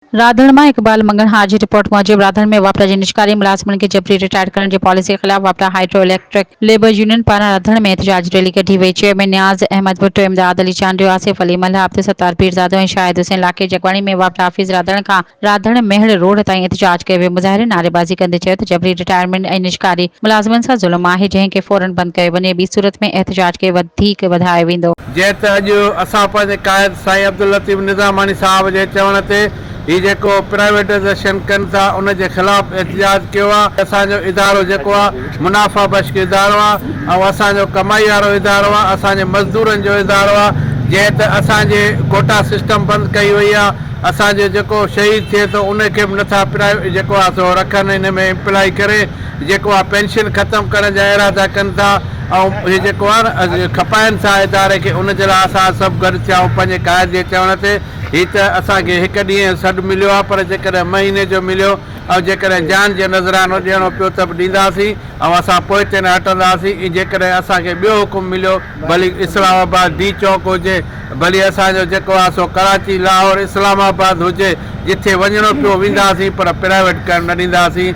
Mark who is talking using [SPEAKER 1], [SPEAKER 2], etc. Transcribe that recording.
[SPEAKER 1] राधण में इकबाल मंगन हाजी रिपोर्ट मूजिब राधण में वापरा जे निष्कारी मुलाजमन के जबरी रिटायर करण की पॉलिसी के खिलाफ वापरा हाइड्रो इलेक्ट्रिक लेबर यूनियन पारां राधण में एहतजाज रैली कढी वई। चेयरमैन नियाज़ अहमद भुट्टो, इमदाद अली चांडियो, आसिफ अली मल्हा, अब्दुल सत्तार पीरज़ादो ऐं शाहिद हुसैन लाखे जगवाणी में वापरा हाफिज़ राधण खां राधण मेहड़ रोड ताईं एहतजाज कयो वियो। मुज़ाहिरीन नारेबाज़ी कंदे चयो त जबरी रिटायरमेंट ऐं निष्कारी मुलाज़मन सां ज़ुल्म आहे, जंहिंखे फौरन बंदि कयो वञे, ॿी सूरत में एहतजाज खे वधीक वधायो वेंदो।
[SPEAKER 2] जंहिं त अॼु असां पंहिंजे क़ाइद साईं अब्दुल लतीफ़ निज़ामानी साहब जे चवण ते ही जेको प्राइवेटाइज़ेशन कनि था उन जे ख़िलाफ़ एहतजाज कयो आहे। असांजो इदारो जेको आहे मुनाफ़ा बख़्श इदारो आहे ऐं असांजो कमाई वारो इदारो आहे, असांजे मज़दूरनि जो इदारो आहे। जंहिं त असांजे कोटा सिस्टम बंदि कई वई आहे। असांजो जेको शहीद थिए थो उनखे बि नथा जेको आहे सो रखनि, हिन में इम्प्लाई करे जेको आहे पेंशन ख़तमु करण जा इरादा कनि था ऐं इहे जेको आहे न खपाइनि था इदारे खे, उन जे लाइ असां सभु गॾु थिया आहियूं पंहिंजे क़ाइद जे चवण ते। हीअ त असांखे हिकु ॾींहुं सॾु मिलियो आहे, पर जेकॾहिं महीने जो मिलियो ऐं जेकॾहिं जान जो नज़रानो ॾियणो पियो त बि ॾींदासीं ऐं असां पोइ ते न हटंदासीं। जेकॾहिं असांखे ॿियो हुकुम मिलियो, भली इस्लामाबाद डी चौक हुजे, भली असांजो जेको आहे सो कराची लाहौर इस्लामाबाद हुजे, जिथे वञिणो पियो वेंदासीं, पर प्राइवेट करणु न ॾींदासीं।